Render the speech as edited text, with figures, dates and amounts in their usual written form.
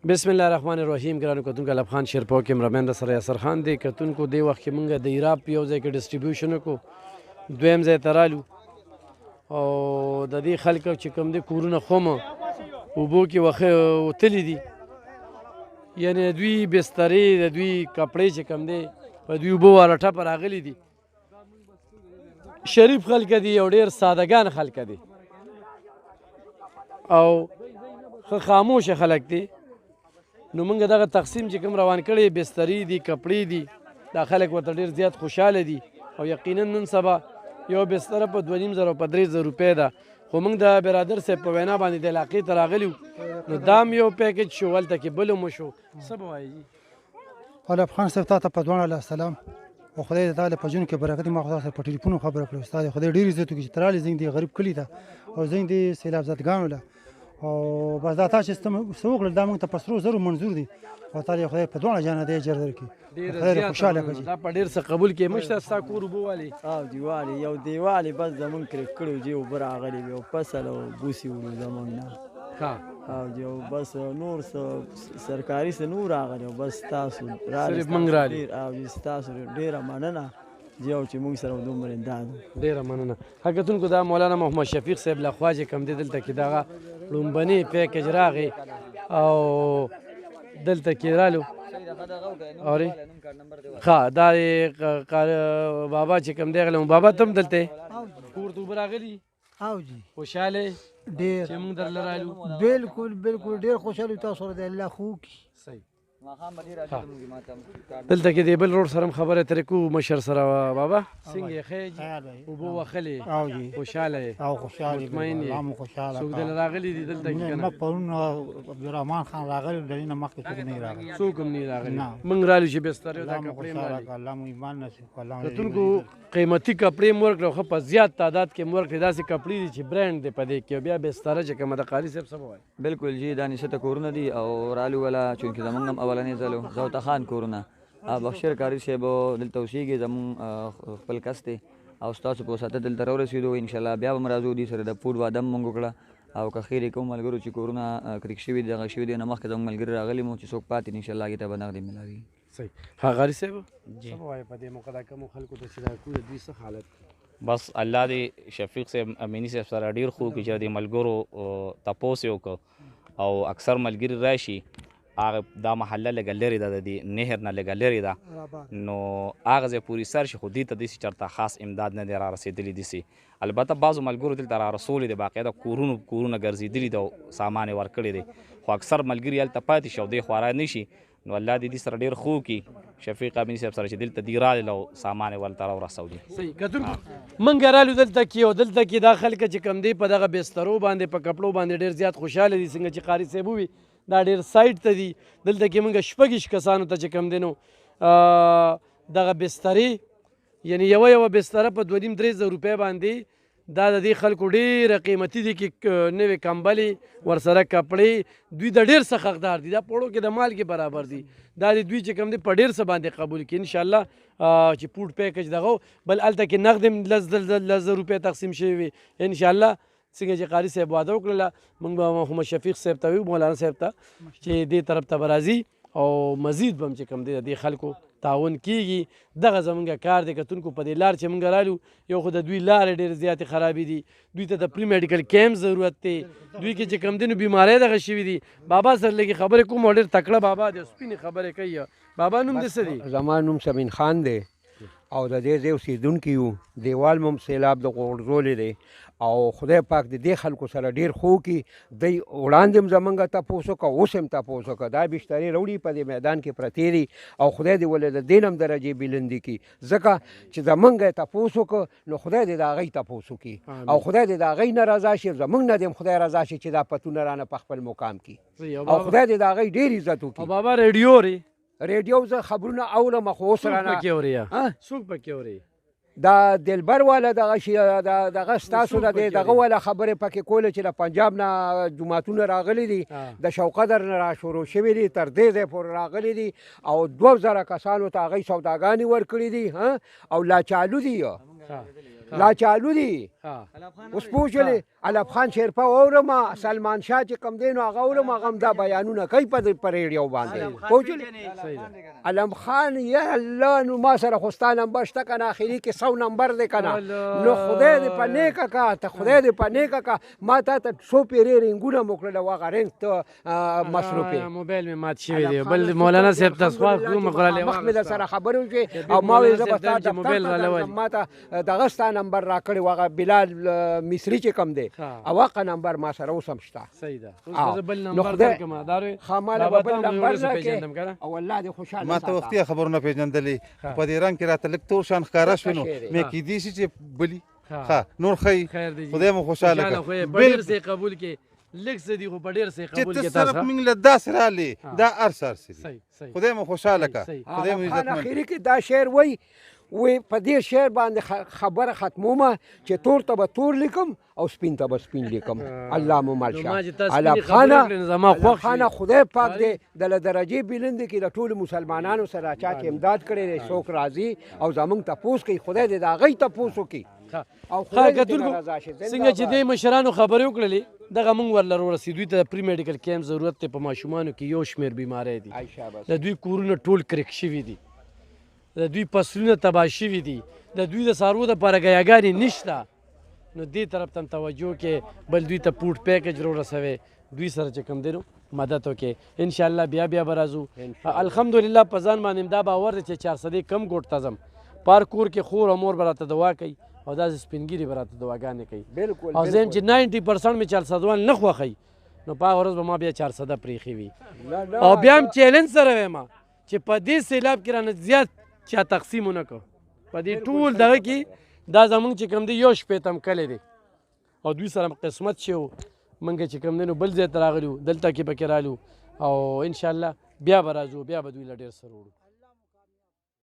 بسم الله الرحمن الرحیم. ګرانو کتونکو الف خان شیرپور کې مرمن د سره یاسر خان دی. کتونکو دی وخت کې مونږ د ایراب په یو ځای کې ډسټریبیوشن وکړو، دویم ځای ته رالو او د دې خلکو چې کوم دی کورونه خومه اوبو کې وتلي دي، یعنې دوی بسترې د دوی کپړې چې کوم دی په دوی اوبو والا ټپه راغلي دي. شریف خلک دي او ډېر سادهګان خلک دي او ښه خاموشه خلک دي. نو موږ دغه تقسیم چې کوم روان کړی بسترې دي، کپړې دي، دا خلک ورته ډېر زیات خوشحاله دي او یقینا نن سبا یو بستره په 2500 په 3000 روپۍ ده. خو موږ د برادر صاحب په وینا باندې د علاقې ته راغلي وو، نو دا هم یو پیکج شو، هلته کې بل هم وشو. څه به وایي جي؟ الف خان صاحب تا ته په دواړه علیه السلام او خدای د تعالی په جون کې برکت. ما خدای سره په ټلیفون خبره کړې، استاد خدای ډېر عزت وکړي چې تراله زنګ دی غریب کلی ته او زنګ دی سیلاب زدګانو له او بس دا تاسو څه وکړل دا موږ ته په سرو زرو منظور دي او تعالی خدای په دواړه جانه دی اجر درکړي. ډېر خوشاله کړي. دا په ډېر څه قبول کې مشته ستا کور اوبه والي او دیوالې یو دیوالې بس زمونږ کرې کړی جی اوبه راغلي وي او فصل او بوسي وړو زمونږ نه او جو بس نور سرکاري څه نور راغلی او بس تاسو صرف موږ رالي او ستاسو ډېره مننه جی او چې موږ سره دومره امداد. ډېره مننه. حقیقتونکو دا مولانا محمد شفیق صاحب لخوا چې کوم دی دلته کې دغه لومبني پیکج راغی او دلته کې رالو اورې ښه دا بابا چې کوم دی غلی بابا ته هم دلته کور ته اوبه راغلي او جی خوشحاله ډېر چې موږ درله رالو؟ بالکل ډېر خوشاله تاسو سره دی الله خو کی صحیح. دلته کې د بل روډ سره هم خبرې ترې کوو مشر سره. بابا څنګه یې ښه یې؟ اوبه وښلې او جی خوشحاله یې او خوشاله مطمئن یې؟ هم خوشاله څوک دلته راغلي دي دلته کې که نه؟ پرون عبدالرحمن خان راغلی د دې نه مخکې څوک نه راغلی. څوک هم نه راغلي. نه. موږ رالو چې بسترې دا الله مو کپړې هم خوشاله رالي. کړه، الله مو ایمان نصیب کړه، الله مو کتونکو قیمتي کپړې هم ورکړه، خو په زیات تعداد کې هم ورکړې. داسې کپړې دي چې برانډ دی په دې کې. او بیا بستره چې کومه د قاري صاحب څه به وایي؟ بالکل جی دا نشته کورونه دي او رالو والا چونکې زمونږ هم اولنې ځلو زوته خان کورونه بخشر کاري صاحب دلته اوسېږي زمونږ خپل کس دی او ستاسو په وساته دلته راورسېدو. انشاءالله بیا به هم راځو دي سره د پوډ واده هم مونږ وکړه او که خیر یې کوم ملګرو چې کورونه کرک شوي دي دغه شوي دي نه مخکې زموږ ملګري راغلي مو چې څوک پاتې دي انشاءالله هغې ته به نغدې ملاوي. صحیح. ها غاري صاحب څه به وایي په دې موقع دا کومو خلکو ته چې دا کور د دوی څه حالت؟ بس الله دې شفیق صاحب امینی صاحب سره ډېر خو کړي چې د ملګرو تپوس یې وکړو او اکثر ملګري راشي هغه دا محله لږه لرې ده د دې نهر نه لږه لرې ده نو هغه ځای پورې سر شي خو دې ته داسې چېرته خاص امداد نه دی را رسېدلی داسې. البته بعضو ملګرو دلته را رسولي دی باقاعده کورونه ګرځېدلي ده او سامان یې ورکړی دی خو اکثر ملګري هلته پاتې شي او دی خورا نه شي. نو الله دې دې سره ډېر ښه وکړي شفیق امیني صاحب سره چې دلته دې رالل او سامان یې ورته راورسولي. صحیح. کتونکو موږ رالو دلته کې او دلته کې دا خلک چې کوم دی په دغه بسترو باندې په کپړو باندې ډېر زیات خوشحاله دي. څنګه چې قاري صاحب ووي دا ډېر سایډ ته دي. دلته کې موږ شپږ کسانو ته چې کوم دی نو دغه بسترې یعنې یوه بستره په 2500 روپۍ باندې دا د دې خلکو ډېره قیمتي دي کې نوې کمبلې ورسره کپړې دوی د ډېر څه حقدار دي. دا پوړو کې د مالګې برابر دي. دا د دوی چې کوم دی په ډېر څه باندې قبول کړي انشاءالله چې پوډ پیکج دغه بل هلته کې نغد هم 10,000 روپۍ تقسیم شوي وي انشاءالله. څنګه چې قاري صاحب واده وکړله موږ به محمد شفیق صاحب ته ویو مولانا صاحب ته چې دې طرف ته به راځي او مزید به هم چې کوم دی د دې خلکو تعاون کیږي. دغه زمونږ کار دی. کتونکو په دې لار چې موږ رالو یو خو د دوی لارې ډېرې زیاتې خرابې دي. دوی ته د پري میډیکل کیمپ ضرورت دی. دوی کې چې کوم دی نو بیماری دغه شوي دي. بابا سره لږې خبرې کوم او ډېر تکړه بابا دی سپینې خبرې کوي. بابا نوم دې څه دی؟ زما نوم سمین خان دی او د دې ځای اوسېدونکي یو. دیوال مو سیلاب د غورځولی دی او خدای پاک د دې خلکو سره ډېر ښه وکړي. دی وړاندې هم زمونږ تپوس وکړه اوس هم تپوس وکړه. دا بسترې راوړي په دې میدان کې پرتې دي او خدای دې ولې د دې نه هم درجې بلندې کړي ځکه چې زمونږ یې تپوس وکړه نو خدای دې د هغوی تپوس وکړي او خدای دې د هغوی نه رضا شي زمونږ نه دې هم خدای رضا شي چې دا پتونه رانه په خپل مقام کړي او خدای دې د هغوی ډېر عزت وکړي. او بابا ریډیو ری ریډیو زه خبرونه اورم خو اوس رانه پکې اوري څوک پکې اوري؟ دا دلبر والا دغه شي دغه ستاسو د دغه والا خبرې پکې کوله چې له پنجاب نه جوماتونه راغلي دي د شوقدر نه را شروع شوي دي تر دې ځای پورې راغلي دي او 2000 کسانو ته هغوی سوداګانې ورکړي دي او لا چالو دي. لا چالو دي اوس پوه شولې علف خان شیرپا واورم سلمان شاه چې کم دی نو هغه اورم هغه هم دا بیانونه کوي په ریډیو باندې پوه شولې علم خان یا الله نو ما سره خو ستا نمبر شته که نه اخري کې 100 نمبر دی که نه نو خدای دې په نیکه کا ته خدای دې په نیکه کا ما تا ته څو پیرې رنګونه مو کړل او هغه رنګ ته مصروف یې موبایل مې مات شوی دی بل مولانا صاحب تاسو خو مقاله مخ مې سره خبرې وشوې او ما وې زه به ستا دفتر ته ما ته دغه ستا نمبر راکړی و هغه بلال مصري چې کوم دی او هغه نمبر ما سره اوس هم شته صحیح ده اوس بل نمبر درکم دارو خاماله به بل نمبر راکې او الله دې خوشحاله ما ته وختي خبرونه پیژندلې په دې رنګ کې راته لږ تور شان ښکاره شوی نو مې کیدای شي چې بلی ښه نور ښه خدای مو خوشحاله کړه ډېر سي قبول کې لږ څه دي خو په ډېر سي قبول کې تاسو صرف موږ له داسې رالې دا ارسر سي خدای مو خوشحاله کړه خدای مو عزت اخري کې دا شعر وای وی په دې شعر باندې خبره ختمومه چې تور ته به تور لیکم او سپین ته به سپین لیکم الله مو مل شه علف خانه خدای پاک دې د درجه بلند کې د ټولو مسلمانانو سره چا چې امداد کړی دی څوک راځي او زمونږ تپوس کوي خدای دې د هغوی تپوس وکړي او خدای دې رضا شي څنګه چې دې مشرانو خبرې وکړلې دغه موږ ورله ورسېدو ته پری میډیکل کیمپ ضرورت دی په ماشومانو کې یو شمېر بیماری دي د دوی کورونه ټول کرک شوي دي د دوی فصلونه تباه شوي دي د دوی د څاروو دپاره ګیاګانې نشته نو دې طرف ته هم توجه کې بل دوی ته پوټ پیکج ورسوي دوی سره چې کوم دی نو مدد وکړي انشاءالله بیا به راځو الحمدلله په ځان باندې دا باور دی چې 400 کم ګوټ ته ځم پار کور کې خور او مور به راته دعا کوي او داسې سپینګیري به راته دعاګانې کوي او زه یم چې 90% مې 400 نه خوښوي نو په هغه ورځ به ما بیا 400 پرېښې وي او بیا هم چیلنج سره وایم چې په دې سیلاب کې رانه زیات چا تقسیم ونه کړو په دې ټول دغه کې دا زمونږ چې کوم دی یو شپېتم کلی دی او دوی سره قسمت شي موږ چې کوم دی نو بل ځای ته راغلي دلته کې پکې رالو او انشاءالله بیا به راځو بیا به دوی له ډېر سره وړو